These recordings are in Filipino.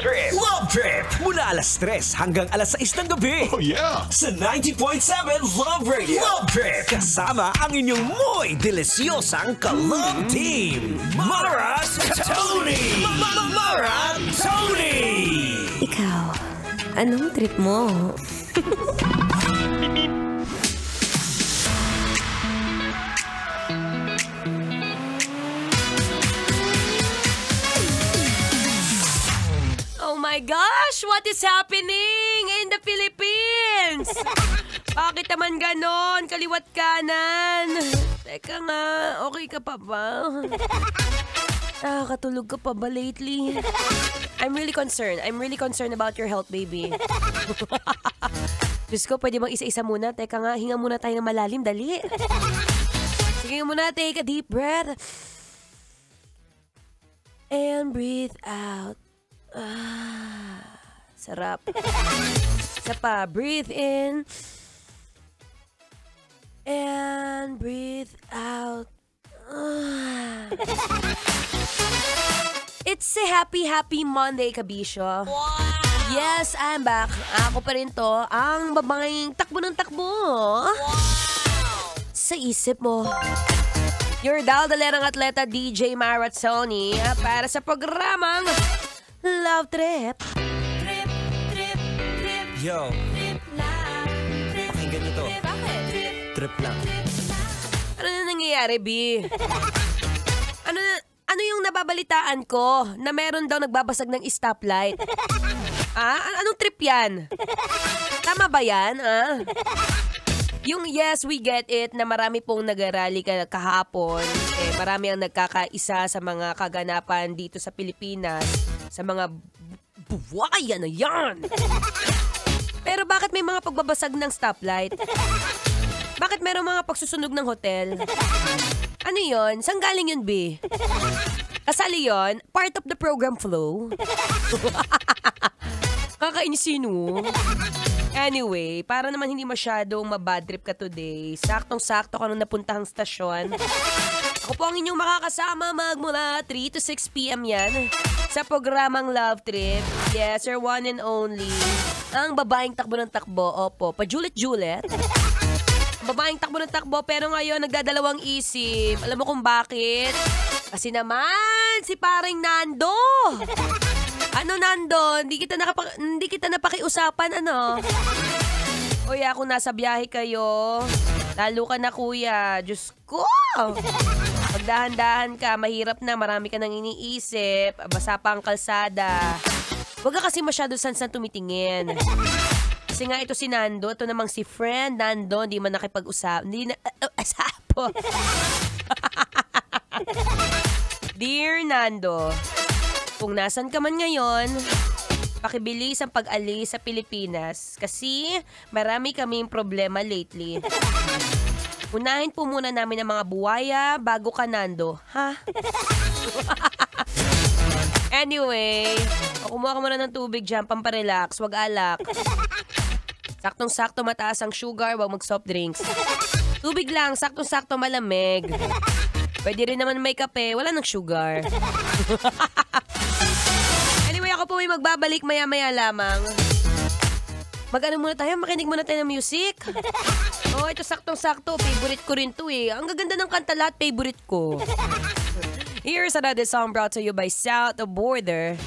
Trip! Love Trip! Mula alas 3 hanggang alas 6 ng gabi. Oh yeah! Sa 90.7 Love Radio. Love Trip! Kasama ang inyong muy delisyosang ka-love team. Maras Tony! Mara Tony! Ikaw, anong trip mo? Oh my gosh! What is happening in the Philippines? Bakit naman ganon? Kaliwat kanan. Teka nga, okay ka pa ba? Nakakatulog ka pa ba lately? I'm really concerned. I'm really concerned about your health, baby. Diyos ko, pwede bang isa-isa muna? Teka nga, hinga muna tayo ng malalim. Dali. Sige muna, take a deep breath. And breathe out. Sarap. Isa pa, breathe in. And breathe out. It's a happy Monday, Kabisyo. Wow! Yes, I'm back. Ako pa rin to, ang babaeng takbo ng takbo. Wow! Sa isip mo. Your daldalerang atleta DJ Marazzoni para sa programang Love Trip. Trip, trip, trip. Yo, Trip lang. Trip, pakinggan nyo to. Bakit? Trip lang. Ano na nangyayari, B? Ano yung nababalitaan ko na meron daw nagbabasag ng stoplight? Anong trip yan? Tama ba yan, Yung yes, we get it na marami pong nag-rally kahapon. Marami ang nagkakaisa sa mga kaganapan dito sa Pilipinas. Sa mga buwaya na yan. Pero bakit may mga pagbabasag ng stoplight? Bakit merong mga pagsusunog ng hotel? Ano yon? Saan galing yun, B? Kasali yon? Part of the program flow? Kakainisin, Anyway, para naman hindi masyadong mabad trip ka today, saktong-sakto ka nung napuntahang stasyon. Ako po ang inyong makakasama magmula 3 to 6 p.m. yan sa programang Love Trip. Yes, your one and only. Ang babaeng takbo ng takbo. Opo, pa-Juliet. Babaeng takbo ng takbo pero ngayon nagdadalawang isip. Alam mo kung bakit? Kasi naman, si paring Nando. Ano, Nando? Hindi kita napakiusapan, ano? Kuya, kung nasa biyahe kayo, lalo ka na, kuya. Diyos ko! Pagdahan-dahan ka, mahirap na, marami ka nang iniisip, basa pa ang kalsada. Huwag ka kasi masyado san-san tumitingin. Kasi nga ito si Nando, ito namang si friend Nando, hindi man nakipag-usap. Hindi na, asapo. Dear Nando, kung nasan ka man ngayon, pakibilis ang pag-alis sa Pilipinas kasi marami kaming problema lately. Unahin po muna namin ang mga buwaya bago ka, Nando. Ha? Anyway, kumuha ka muna ng tubig dyan, pamparelax, wag alak. Saktong-sakto mataas ang sugar, wag mag-soft drinks. Tubig lang, saktong-sakto malamig. Pwede rin naman may kape, wala ng sugar. Anyway, ako po ay magbabalik maya-maya lamang. Mag-ano muna tayo, makinig muna tayo ng music. Oh, ito saktong-sakto, favorite ko rin to eh. Ang gaganda ng kanta lahat, favorite ko. Here's another song brought to you by South of Border,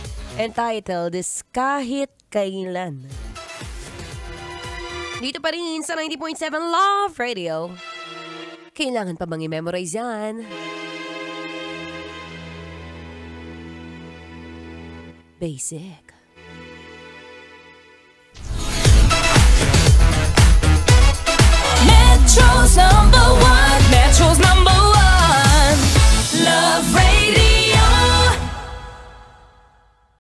entitled is Kahit Kailan. Dito pa rin sa 90.7 Love Radio. Kailangan pa bang i-memorize yan? Basic.